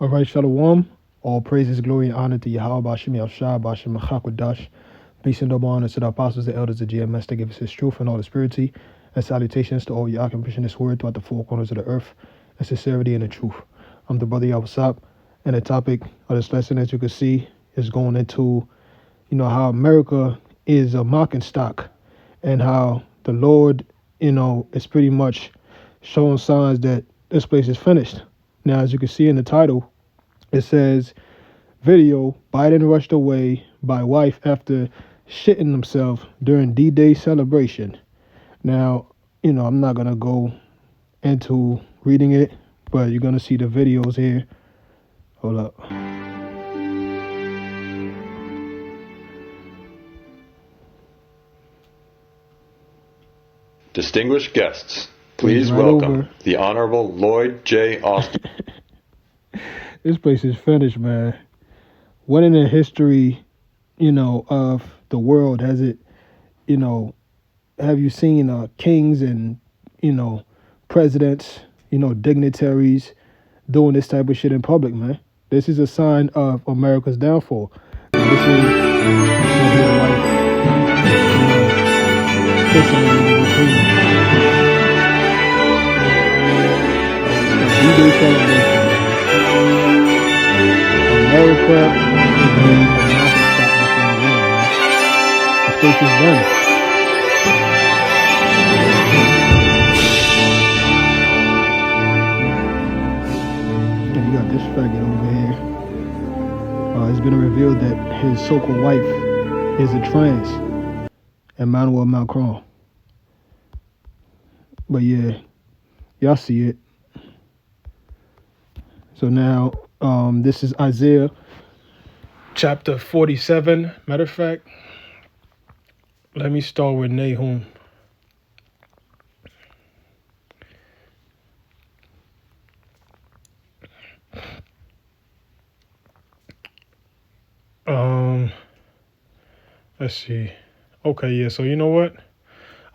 All right, Shalom. All praises, glory, and honor to Yahweh Bashim Yahshua Bashim Machakwadash. Peace and double honor to the apostles, the elders, the GMS, that give us his truth and all his purity. And salutations to all Yakim pushing this word throughout the four corners of the earth, and sincerity and the truth. I'm the brother Yawasap, and the topic of this lesson, as you can see, is going into, how America is a mocking stock, and how the Lord, is pretty much showing signs that this place is finished. Now, as you can see in the title, it says, video, Biden rushed away by wife after shitting himself during D-Day celebration. Now, I'm not going to go into reading it, but you're going to see the videos here. Hold up. Distinguished guests, please Right welcome over. the Honorable Lloyd J. Austin. This place is finished, man. When in the history, of the world has it, have you seen kings and, presidents, dignitaries doing this type of shit in public, man? This is a sign of America's downfall. Now, this is his wife, kissing him in the queen. D-Day celebration. America is being a market stop before the world, man. The space is done. And you got this faggot over here. It's been revealed that his so-called wife is a trans, Emmanuel Macron. But yeah, y'all see it. So now, this is Isaiah chapter 47. Matter of fact, let me start with Nahum. Let's see. Okay, yeah, so you know what?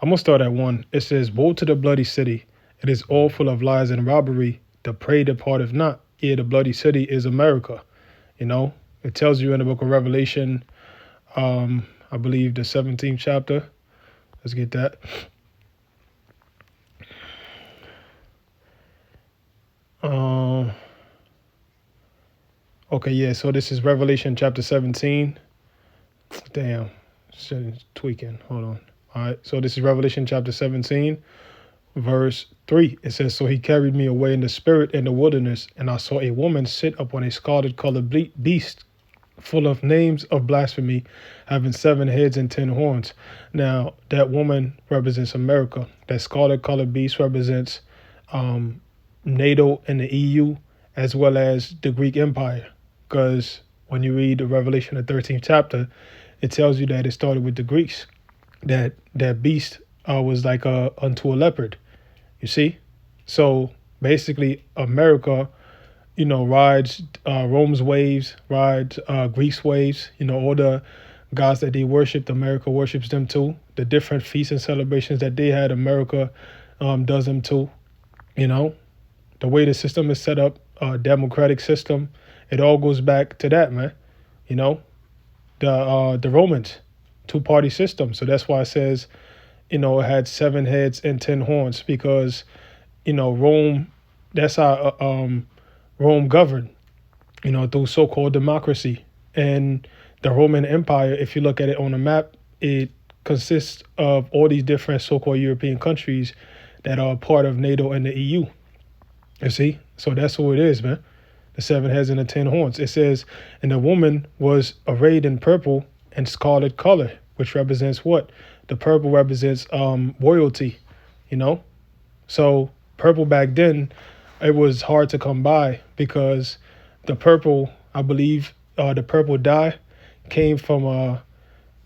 I'm going to start at 1. It says, woe to the bloody city. It is all full of lies and robbery. The prey departeth not. Yeah, the bloody city is America. It tells you in the book of Revelation, I believe the 17th chapter. Let's get that. Okay, yeah, so this is Revelation chapter 17. Damn, shit's tweaking. Hold on. All right, so this is Revelation chapter 17, verse 3. It says, so he carried me away in the spirit in the wilderness, and I saw a woman sit upon a scarlet-colored beast, full of names of blasphemy, having 7 heads and 10 horns. Now, that woman represents America. That scarlet-colored beast represents NATO and the EU, as well as the Greek Empire. Because when you read the Revelation, the 13th chapter, it tells you that it started with the Greeks. That beast was like unto a leopard. You see? So basically, America, rides Rome's waves, rides Greece waves. All the gods that they worshipped, America worships them too. The different feasts and celebrations that they had, America does them too. The way the system is set up, democratic system, it all goes back to that, man. The Romans, 2-party system. So that's why it says, it had 7 heads and 10 horns, because, Rome, that's how Rome governed, through so-called democracy. And the Roman Empire, if you look at it on a map, it consists of all these different so-called European countries that are part of NATO and the EU. You see? So that's who it is, man. The 7 heads and the 10 horns. It says, and the woman was arrayed in purple and scarlet color, which represents what? The purple represents royalty, So purple back then, it was hard to come by, because the purple, I believe, the purple dye came from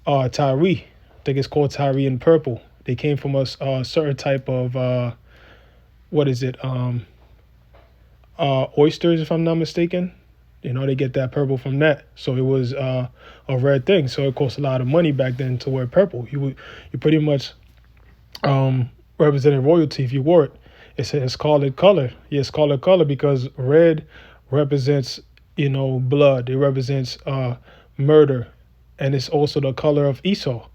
Tyre. I think it's called Tyrian purple. They came from a certain type of, oysters, if I'm not mistaken. They get that purple from that. So it was a rare thing. So it cost a lot of money back then to wear purple. You pretty much represented royalty if you wore it. It's a scarlet color. Yeah, scarlet color, because red represents, blood. It represents murder, and it's also the color of Esau.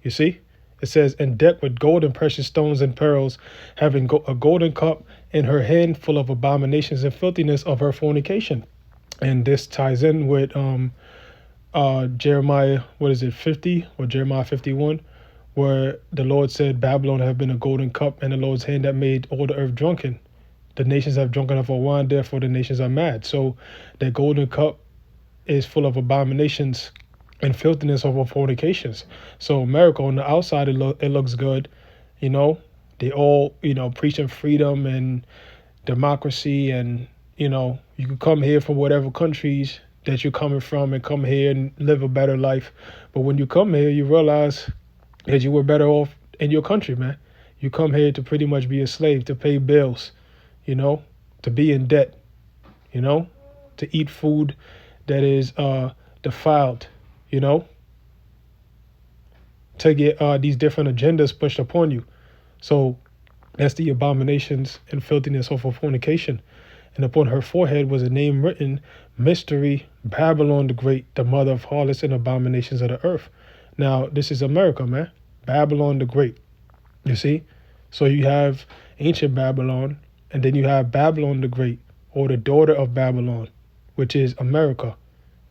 You see, it says, "and decked with gold and precious stones and pearls, having a golden cup in her hand, full of abominations and filthiness of her fornication." And this ties in with Jeremiah, what is it, 50 or Jeremiah 51, where the Lord said, "Babylon have been a golden cup in the Lord's hand that made all the earth drunken. The nations have drunken of her wine, therefore the nations are mad." So that golden cup is full of abominations and filthiness of her fornications. So America, on the outside, it looks good. You know, they all, preaching freedom and democracy, and, you can come here from whatever countries that you're coming from and come here and live a better life. But when you come here, you realize that you were better off in your country, man. You come here to pretty much be a slave, to pay bills, to be in debt, to eat food that is defiled, to get these different agendas pushed upon you. So that's the abominations and filthiness of her fornication. And upon her forehead was a name written, Mystery, Babylon the Great, the mother of harlots and abominations of the earth. Now, this is America, man. Babylon the Great. You see? So you have ancient Babylon, and then you have Babylon the Great, or the daughter of Babylon, which is America.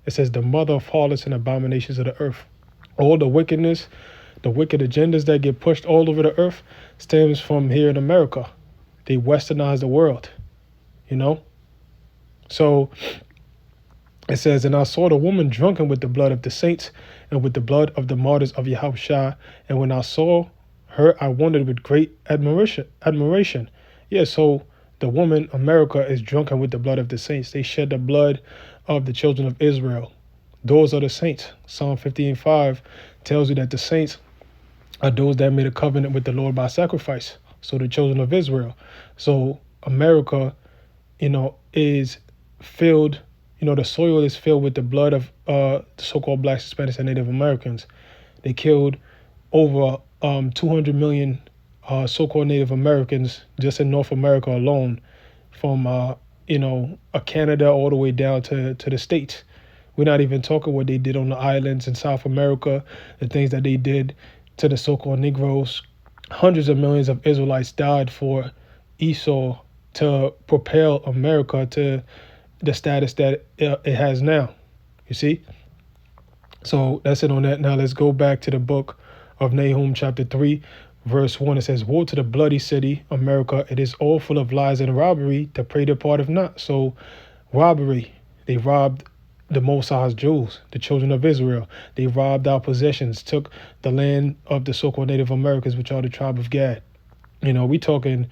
It says the mother of harlots and abominations of the earth. All the wickedness, the wicked agendas that get pushed all over the earth stems from here in America. They westernize the world, So it says, "And I saw the woman drunken with the blood of the saints and with the blood of the martyrs of Yahushua. And when I saw her, I wondered with great admiration." Yeah, so the woman, America, is drunken with the blood of the saints. They shed the blood of the children of Israel. Those are the saints. Psalm 50:5 tells you that the saints are those that made a covenant with the Lord by sacrifice. So the children of Israel. So America, is filled, the soil is filled with the blood of the so-called blacks, Hispanics, and Native Americans. They killed over 200 million so-called Native Americans just in North America alone, from Canada all the way down to the States. We're not even talking what they did on the islands in South America, the things that they did to the so-called Negroes. Hundreds of millions of Israelites died for Esau to propel America to the status that it has now. You see? So that's it on that. Now let's go back to the book of Nahum, chapter 3, verse 1. It says, "Woe to the bloody city, America. It is all full of lies and robbery. The prey departeth not." So robbery. They robbed the Most High's jewels, the children of Israel. They robbed our possessions, took the land of the so-called Native Americans, which are the tribe of Gad. We talking,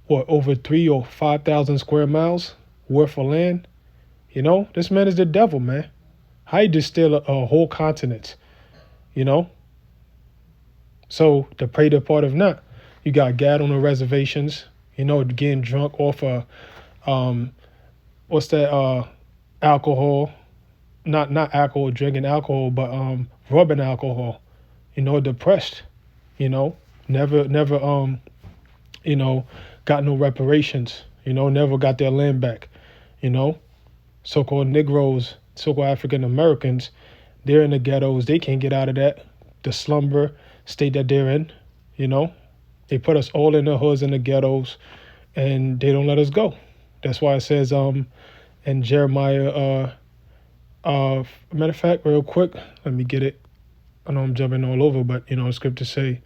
over 3,000 or 5,000 square miles worth of land? This man is the devil, man. How you just steal a whole continent, So the prey departeth not. You got Gad on the reservations, getting drunk off of, alcohol. Not alcohol, drinking alcohol, but rubbing alcohol, depressed, never got no reparations, never got their land back, so-called Negroes, so-called African Americans, they're in the ghettos. They can't get out of that, the slumber state that they're in, they put us all in the hoods and the ghettos, and they don't let us go. That's why it says in Jeremiah, matter of fact, real quick, let me get it. I know I'm jumping all over, but the scriptures say,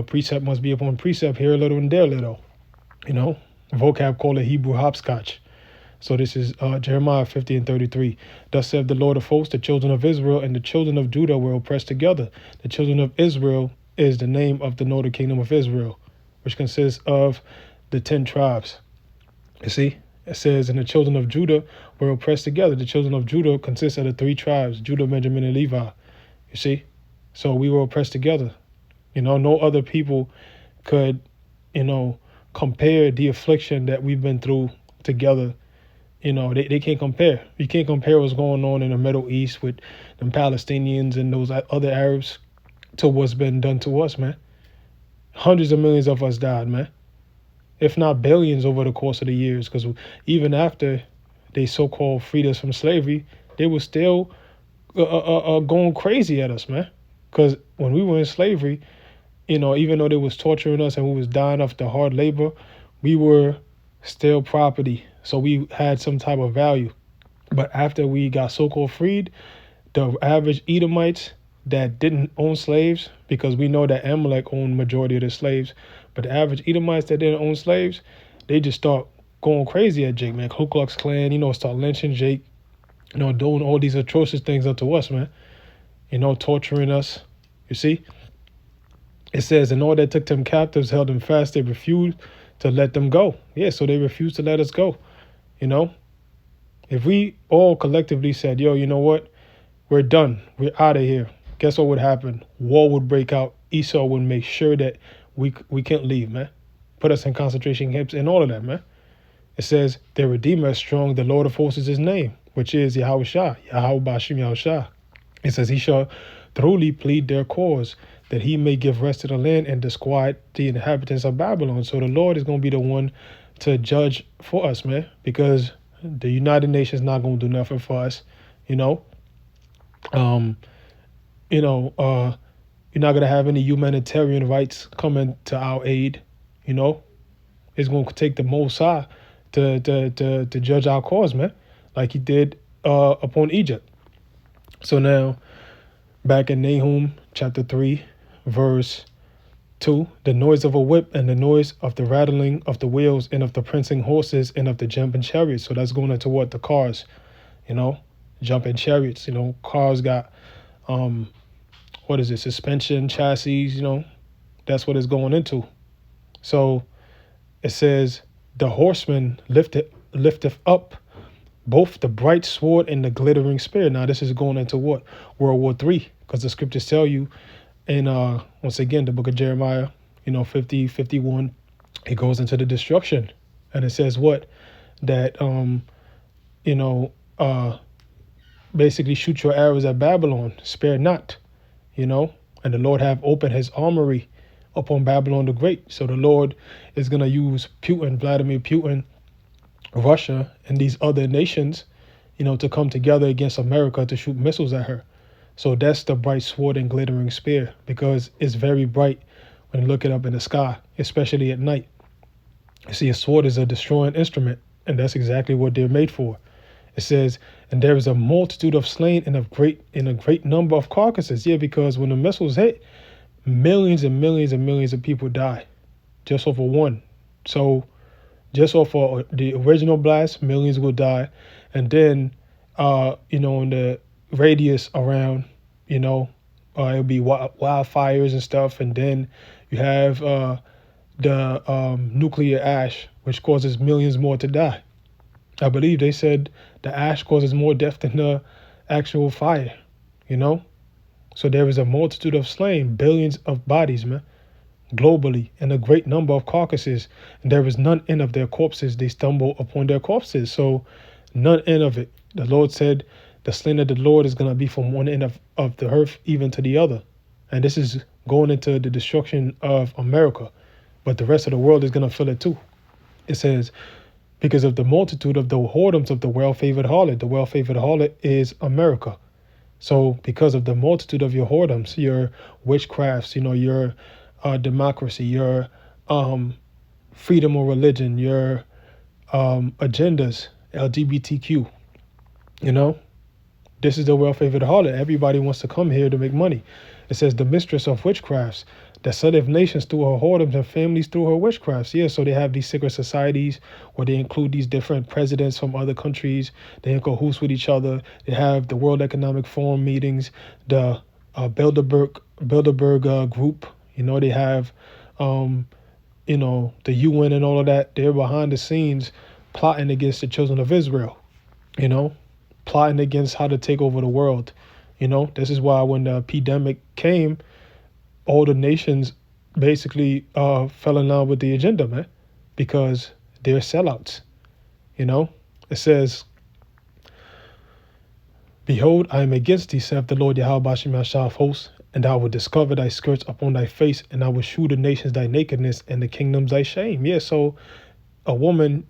precept must be upon precept, here a little and there a little. Vocab called it Hebrew hopscotch. So this is Jeremiah 50:33. "Thus saith the Lord of hosts, the children of Israel and the children of Judah were oppressed together." The children of Israel is the name of the northern kingdom of Israel, which consists of the 10 tribes. You see? It says, "And the children of Judah were oppressed together." The children of Judah consist of the 3 tribes, Judah, Benjamin, and Levi. You see? So we were oppressed together. No other people could, compare the affliction that we've been through together. They can't compare. You can't compare what's going on in the Middle East with the Palestinians and those other Arabs to what's been done to us, man. Hundreds of millions of us died, man. if not billions over the course of the years. Because even after they so-called freed us from slavery, they were still going crazy at us, man. Because when we were in slavery, even though they was torturing us and we was dying of the hard labor, we were still property. So we had some type of value. But after we got so-called freed, the average Edomites that didn't own slaves, because we know that Amalek owned majority of the slaves, but the average Edomites that didn't own slaves, they just start going crazy at Jake, man. Ku Klux Klan, start lynching Jake, doing all these atrocious things unto us, man. Torturing us. You see? It says, and all that took them captives held them fast. They refused to let them go. Yeah, so they refused to let us go. If we all collectively said, yo, you know what? We're done. We're out of here. Guess what would happen? War would break out. Esau would make sure that we can't leave, man. Put us in concentration camps and all of that, man. It says, their Redeemer is strong. The Lord of hosts is his name, which is Yahweh Shah, Yahweh Bashim Yahweh Shah. It says, he shall thoroughly plead their cause, that he may give rest to the land and disquiet the inhabitants of Babylon. So the Lord is going to be the one to judge for us, man, because the United Nations not going to do nothing for us, You're not going to have any humanitarian rights coming to our aid, It's going to take the Most High to judge our cause, man, like he did upon Egypt. So now, back in Nahum chapter 3, verse 2, the noise of a whip and the noise of the rattling of the wheels and of the prancing horses and of the jumping chariots. So that's going into what? The cars, jumping chariots. Cars got, suspension, chassis, that's what it's going into. So it says, the horseman lifteth up both the bright sword and the glittering spear. Now this is going into what? World War III, because the scriptures tell you in, once again, the book of Jeremiah, 50, 51, it goes into the destruction. And it says what? That, basically shoot your arrows at Babylon, spare not, and the Lord have opened his armory upon Babylon the Great. So the Lord is going to use Putin, Vladimir Putin, Russia, and these other nations, to come together against America to shoot missiles at her. So that's the bright sword and glittering spear, because it's very bright when you look it up in the sky, especially at night. You see, a sword is a destroying instrument, and that's exactly what they're made for. It says, and there is a multitude of slain and a great number of carcasses. Yeah, because when the missiles hit, millions and millions and millions of people die just off of one. So just off of the original blast, millions will die. And then, in the radius around, it'll be wildfires and stuff. And then you have the nuclear ash, which causes millions more to die. I believe they said the ash causes more death than the actual fire, So there is a multitude of slain, billions of bodies, man, globally, and a great number of carcasses. And there is none end of their corpses. They stumble upon their corpses. So none end of it. The Lord said the slain of the Lord is going to be from one end of the earth even to the other. And this is going into the destruction of America. But the rest of the world is going to feel it too. It says, because of the multitude of the whoredoms of the well-favored harlot. The well-favored harlot is America. So because of the multitude of your whoredoms, your witchcrafts, your democracy, your freedom of religion, your agendas, LGBTQ, this is the well-favored harlot. Everybody wants to come here to make money. It says the mistress of witchcrafts, that setteth nations through her whoredoms and families through her witchcrafts. Yeah, so they have these secret societies where they include these different presidents from other countries. They in cahoots with each other. They have the World Economic Forum meetings, the Bilderberg group. They have, the UN and all of that. They're behind the scenes plotting against the children of Israel, plotting against how to take over the world. This is why when the epidemic came, all the nations basically fell in line with the agenda, man, because they're sellouts. It says, behold, I am against thee, saith the Lord Yahweh Bashim Yahshua of hosts, And I will discover thy skirts upon thy face, and I will shew the nations thy nakedness, and the kingdoms thy shame. Yeah, so a woman,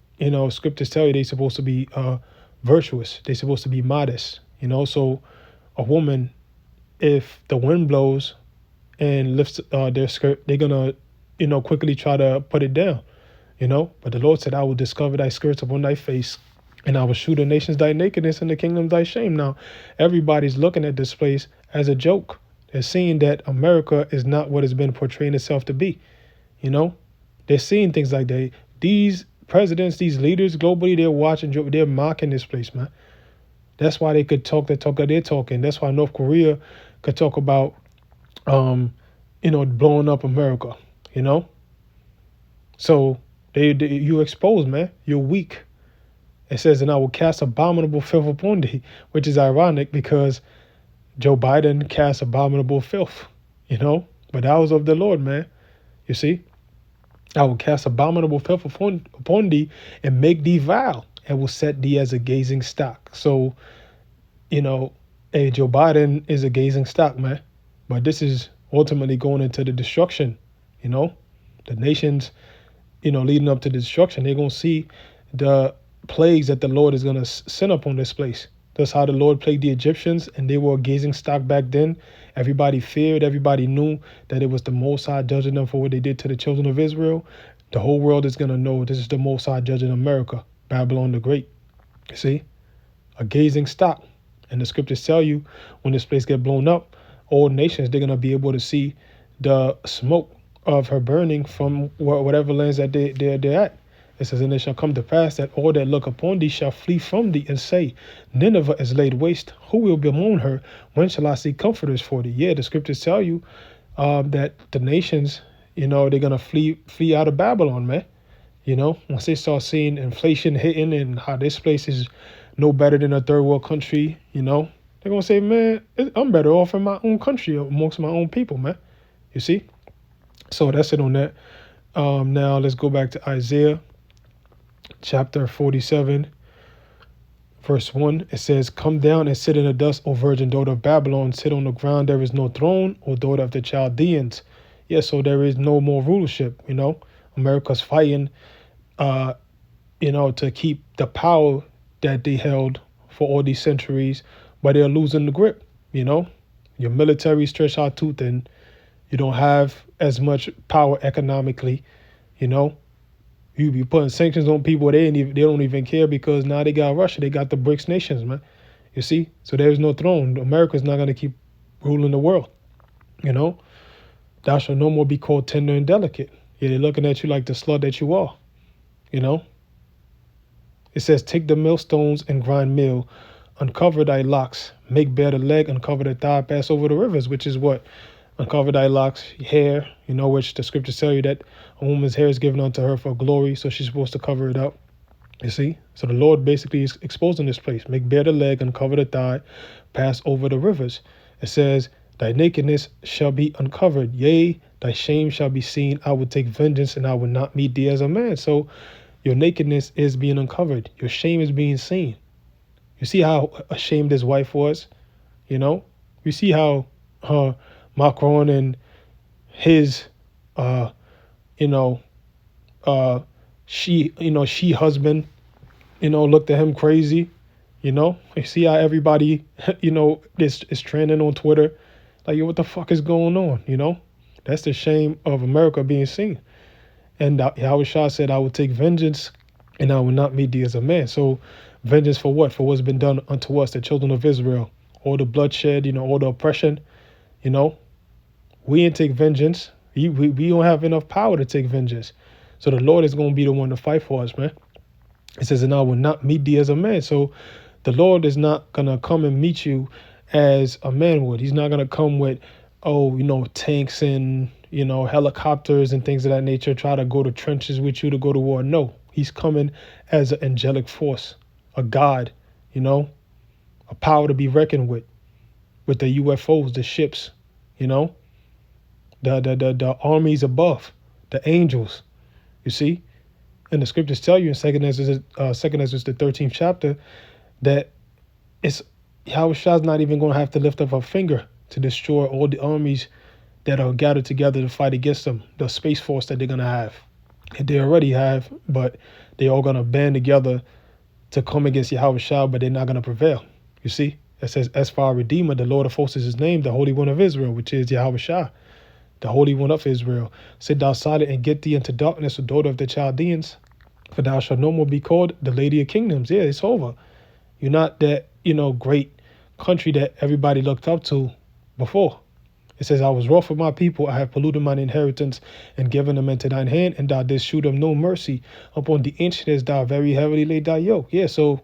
scriptures tell you they're supposed to be virtuous. They're supposed to be modest, So a woman, if the wind blows and lifts their skirt, they're gonna, quickly try to put it down, But the Lord said, I will discover thy skirts upon thy face, and I will shew the nations thy nakedness, and the kingdom thy shame. Now, everybody's looking at this place as a joke. They're seeing that America is not what it's been portraying itself to be. They're seeing things like that. These presidents, these leaders globally, they're watching, they're mocking this place, man. That's why they could talk the talk that they're talking. That's why North Korea could talk about, blowing up America, So you exposed, man. You're weak. It says, and I will cast abominable filth upon thee, which is ironic because Joe Biden cast abominable filth, But that was of the Lord, man. You see? I will cast abominable filth upon thee and make thee vile and will set thee as a gazing stock. So, hey, Joe Biden is a gazing stock, man. But this is ultimately going into the destruction, The nations, leading up to the destruction, they're going to see the plagues that the Lord is going to send upon this place. That's how the Lord plagued the Egyptians, and they were a gazing stock back then. Everybody feared, everybody knew that it was the Most High judging them for what they did to the children of Israel. The whole world is going to know this is the Most High judging America, Babylon the Great. You see? A gazing stock. And the scriptures tell you when this place get blown up, all nations, they're going to be able to see the smoke of her burning from whatever lands that they're at. It says, and it shall come to pass that all that look upon thee shall flee from thee and say, Nineveh is laid waste. Who will bemoan her? When shall I see comforters for thee? Yeah, the scriptures tell you that the nations, they're going to flee out of Babylon, man. Once they start seeing inflation hitting and how this place is no better than a third world country, they're going to say, man, I'm better off in my own country amongst my own people, man. You see? So that's it on that. Now let's go back to Isaiah. Chapter 47, verse 1, it says, come down and sit in the dust, O virgin daughter of Babylon. Sit on the ground, there is no throne, O daughter of the Chaldeans. Yeah, so there is no more rulership, America's fighting, to keep the power that they held for all these centuries, but they're losing the grip, Your military stretched out too thin. You don't have as much power economically, You be putting sanctions on people, they don't even care because now they got Russia, they got the BRICS nations, man. You see? So there's no throne. America's not going to keep ruling the world, Thou shalt no more be called tender and delicate. Yeah, they're looking at you like the slut that you are, It says, take the millstones and grind meal, uncover thy locks, make bare the leg, uncover the thigh, pass over the rivers, which is what? Uncover thy locks, hair, which the scriptures tell you that a woman's hair is given unto her for glory, so she's supposed to cover it up. You see? So the Lord basically is exposing this place. Make bare the leg, uncover the thigh, pass over the rivers. It says, thy nakedness shall be uncovered. Yea, thy shame shall be seen. I will take vengeance, and I will not meet thee as a man. So your nakedness is being uncovered. Your shame is being seen. You see how ashamed his wife was? You see how Macron and his, she husband, looked at him crazy, You see how everybody, is trending on Twitter. Like, what the fuck is going on, That's the shame of America being seen. And Yahweh Shah said, I will take vengeance and I will not meet thee as a man. So vengeance for what? For what's been done unto us, the children of Israel. All the bloodshed, all the oppression, We ain't take vengeance. We don't have enough power to take vengeance. So the Lord is going to be the one to fight for us, man. It says, and I will not meet thee as a man. So the Lord is not going to come and meet you as a man would. He's not going to come with, tanks and, helicopters and things of that nature, try to go to trenches with you to go to war. No, he's coming as an angelic force, a God, a power to be reckoned with the UFOs, the ships, the armies above, the angels, you see? And the scriptures tell you in 2 Ezra, the 13th chapter, that it's Yahweh Shah's not even going to have to lift up a finger to destroy all the armies that are gathered together to fight against them, the space force that they're going to have. And they already have, but they're all going to band together to come against Yahweh Shah, but they're not going to prevail. You see? It says, as for our Redeemer, the Lord of hosts is his name, the Holy One of Israel, which is Yahweh Shah, the Holy One of Israel. Sit thou silent and get thee into darkness, the daughter of the Chaldeans, for thou shalt no more be called the Lady of Kingdoms. Yeah, it's over. You're not that, great country that everybody looked up to before. It says, I was wroth with my people, I have polluted mine inheritance and given them into thine hand, and thou didst shew them no mercy. Upon the ancient as thou very heavily laid thy yoke. Yeah, so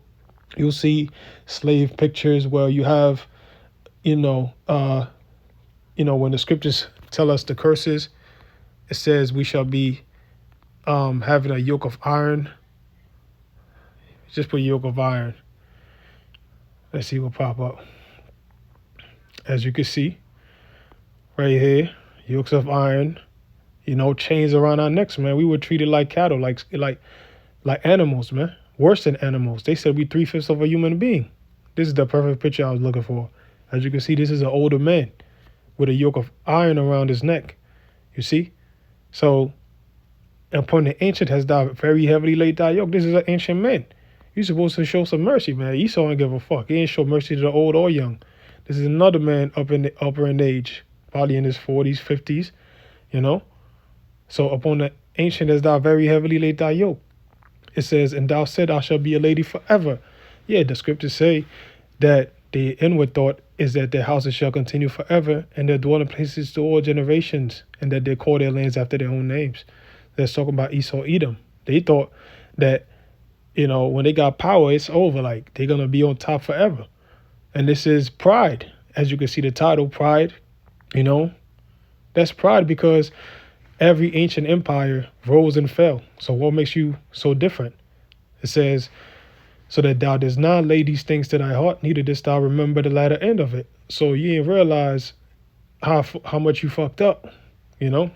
you'll see slave pictures where you have, when the scriptures tell us the curses, it says we shall be having a yoke of iron. Just put yoke of iron. Let's see what pop up. As you can see, right here, yokes of iron, chains around our necks, man. We were treated like cattle, like animals, man. Worse than animals. They said we 3/5 of a human being. This is the perfect picture I was looking for. As you can see, this is an older man with a yoke of iron around his neck. You see? So, upon the ancient has thou very heavily laid thy yoke. This is an ancient man. You're supposed to show some mercy, man. Esau ain't give a fuck. He ain't show mercy to the old or young. This is another man upper in age, probably in his 40s, 50s, So upon the ancient as thou very heavily laid thy yoke. It says, and thou said, I shall be a lady forever. Yeah, the scriptures say that the inward thought is that their houses shall continue forever and their dwelling places to all generations, and that they call their lands after their own names. That's talking about Esau, Edom. They thought that, when they got power, it's over. Like, they're going to be on top forever. And this is pride. As you can see the title, pride, that's pride, because every ancient empire rose and fell. So what makes you so different? It says, so that thou dost not lay these things to thy heart, neither dost thou remember the latter end of it. So you ain't realize how much you fucked up, It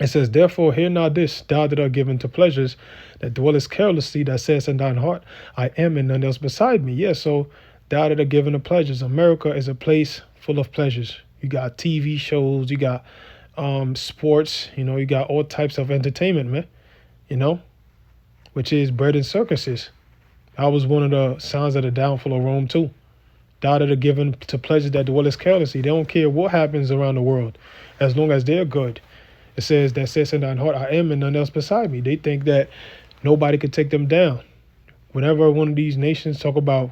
says, therefore, hear not this, thou that art given to pleasures, that dwellest carelessly, that says in thine heart, I am and none else beside me. Yeah, so thou that are given to pleasures. America is a place full of pleasures. You got TV shows, you got sports, you got all types of entertainment, man, which is bread and circuses. That was one of the signs of the downfall of Rome, too. Thou that are given to pleasures, that dwellest carelessly. They don't care what happens around the world, as long as they're good. It says, that says in thine heart, I am and none else beside me. They think that nobody could take them down. Whenever one of these nations talk about,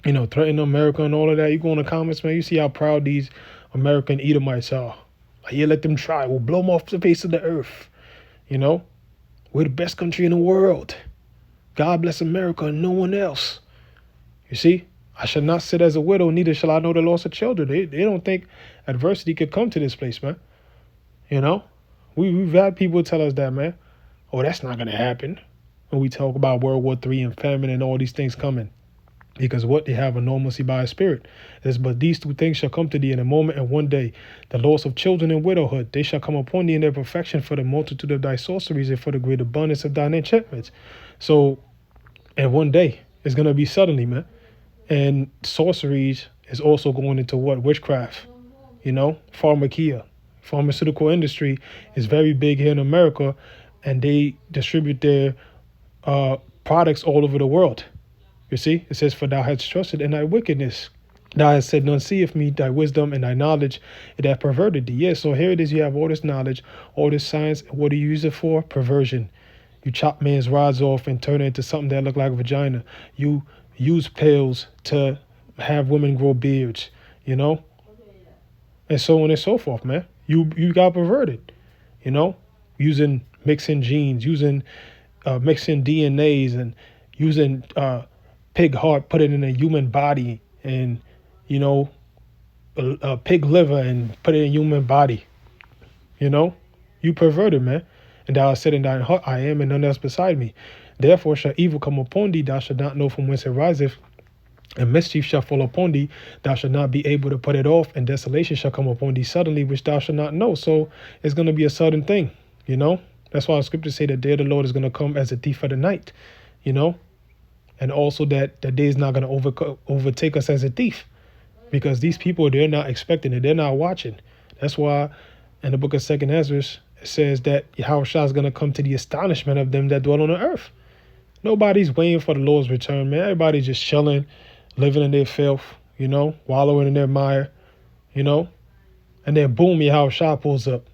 threatening America and all of that, you go in the comments, man, you see how proud these American Edomites are. Like, yeah, let them try. We'll blow them off the face of the earth. We're the best country in the world. God bless America and no one else. You see, I shall not sit as a widow, neither shall I know the loss of children. They don't think adversity could come to this place, man. We've had people tell us that, man. Oh, that's not going to happen. When we talk about World War III and famine and all these things coming. Because what? They have a normalcy by a spirit. It says, but these two things shall come to thee in a moment and one day. The loss of children and widowhood. They shall come upon thee in their perfection for the multitude of thy sorceries and for the great abundance of thine enchantments. So, and one day, it's going to be suddenly, man. And sorceries is also going into what? Witchcraft. Pharmakia. Pharmaceutical industry is very big here in America, and they distribute their products all over the world. You see, it says, for thou hast trusted in thy wickedness. Thou hast said, none seeth me, thy wisdom and thy knowledge, it hath perverted thee. Yes, so here it is, you have all this knowledge, all this science, and what do you use it for? Perversion. You chop man's rods off and turn it into something that look like a vagina. You use pills to have women grow beards, and so on and so forth, man. You got perverted, using mixing genes, using mixing DNAs and using pig heart, put it in a human body, and a pig liver and put it in a human body. You perverted, man. And thou hast said in thine heart, I am and none else beside me. Therefore shall evil come upon thee, thou shalt not know from whence it riseth. And mischief shall fall upon thee, thou shalt not be able to put it off, and desolation shall come upon thee suddenly, which thou shalt not know. So it's going to be a sudden thing, That's why the scriptures say the day of the Lord is going to come as a thief of the night, And also that the day is not going to overtake us as a thief, because these people, they're not expecting it. They're not watching. That's why in the book of Second Ezra, it says that Yahushua is going to come to the astonishment of them that dwell on the earth. Nobody's waiting for the Lord's return, man. Everybody's just chilling, living in their filth, wallowing in their mire, and then boom, Yahushua pulls up.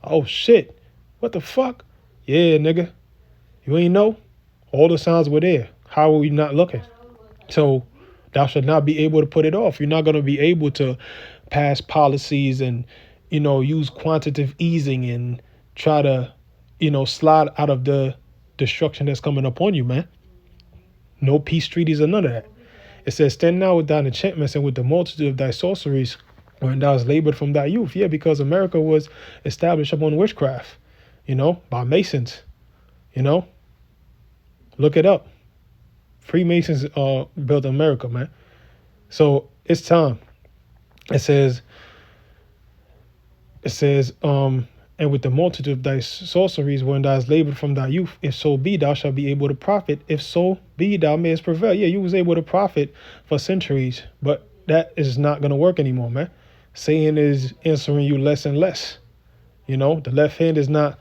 Oh, shit. What the fuck? Yeah, nigga. You ain't know? All the signs were there. How are we not looking? So thou shalt not be able to put it off. You're not going to be able to pass policies and, use quantitative easing and try to, slide out of the destruction that's coming upon you, man. No peace treaties or none of that. It says, stand now with thine enchantments and with the multitude of thy sorceries when thou hast labored from thy youth. Yeah, because America was established upon witchcraft, by Masons, Look it up. Freemasons built America, man. So it's time. It says, and with the multitude of thy sorceries, when thou hast labored from thy youth, if so be thou shalt be able to profit, if so be thou mayest prevail. Yeah, you was able to profit for centuries, but that is not going to work anymore, man. Satan is answering you less and less. The left hand is not,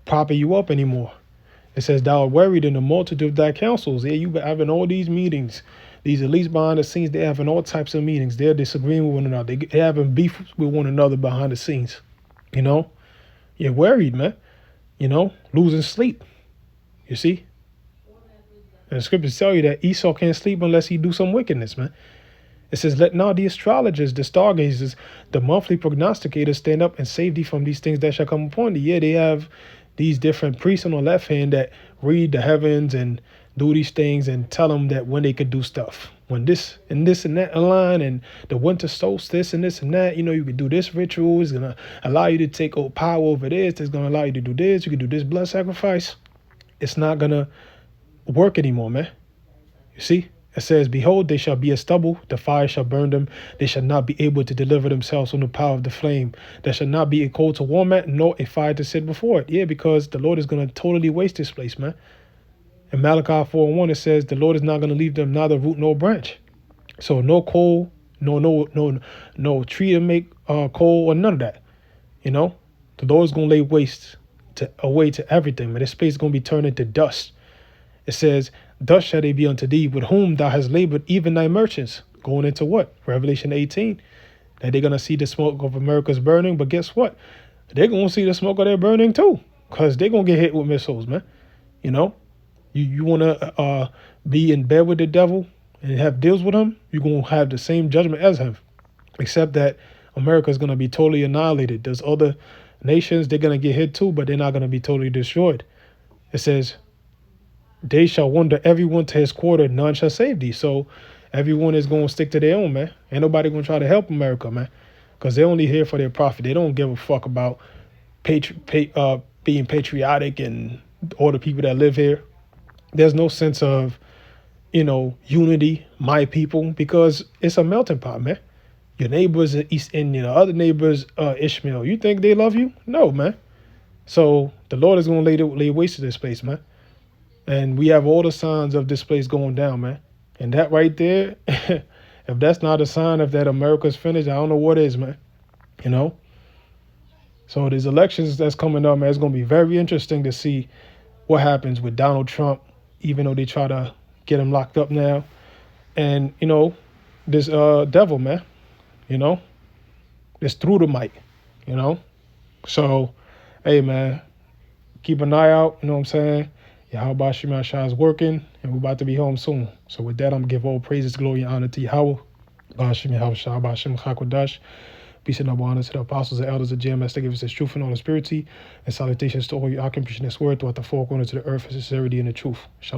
propping you up anymore. It says, thou art worried in the multitude of thy counsels. Yeah, you've been having all these meetings. These elites behind the scenes, they're having all types of meetings. They're disagreeing with one another. They're having beef with one another behind the scenes. You're worried, man. Losing sleep. You see? And the scriptures tell you that Esau can't sleep unless he do some wickedness, man. It says, let now the astrologers, the stargazers, the monthly prognosticators stand up and save thee from these things that shall come upon thee. Yeah, they have these different priests on the left hand that read the heavens and do these things and tell them that when they could do stuff. When this and that align and the winter solstice and this and that, you can do this ritual. It's going to allow you to take power over this. It's going to allow you to do this. You can do this blood sacrifice. It's not going to work anymore, man. You see? It says, behold, they shall be as stubble, the fire shall burn them, they shall not be able to deliver themselves from the power of the flame. There shall not be a coal to warm at, nor a fire to sit before it. Yeah, because the Lord is going to totally waste this place, man. In Malachi 4:1, it says, the Lord is not going to leave them neither root nor branch. So no coal, no tree to make coal or none of that. The Lord is going to lay waste away to everything, man. This place is going to be turned into dust. It says, thus shall they be unto thee, with whom thou hast labored, even thy merchants. Going into what? Revelation 18. That they're going to see the smoke of America's burning. But guess what? They're going to see the smoke of their burning too. Because they're going to get hit with missiles, man. You want to be in bed with the devil and have deals with him, you're going to have the same judgment as him. Except that America is going to be totally annihilated. There's other nations, they're going to get hit too, but they're not going to be totally destroyed. It says, they shall wander everyone to his quarter, none shall save thee. So everyone is going to stick to their own, man. Ain't nobody going to try to help America, man. Because they're only here for their profit. They don't give a fuck about being patriotic and all the people that live here. There's no sense of, unity, my people, because it's a melting pot, man. Your neighbors are East Indian, other neighbors Ishmael. You think they love you? No, man. So the Lord is going to lay waste to this place, man. And we have all the signs of this place going down, man. And that right there, if that's not a sign of that America's finished, I don't know what is, man. So these elections that's coming up, man, it's going to be very interesting to see what happens with Donald Trump, even though they try to get him locked up now. And, this devil, man, this through the mic, So, hey, man, keep an eye out, you know what I'm saying? Yahweh Shema Shah is working, and we're about to be home soon. So with that, I'm going to give all praises, glory, and honor to Yahweh. Ba'ashem Yahweh Shah, Ba'ashem Chakodash. Peace and honor to the apostles and elders of GMS that give us this truth and all the spirituality. And salutations to all you occupants in this word throughout the four corners of the earth for sincerity and the truth. Shalom.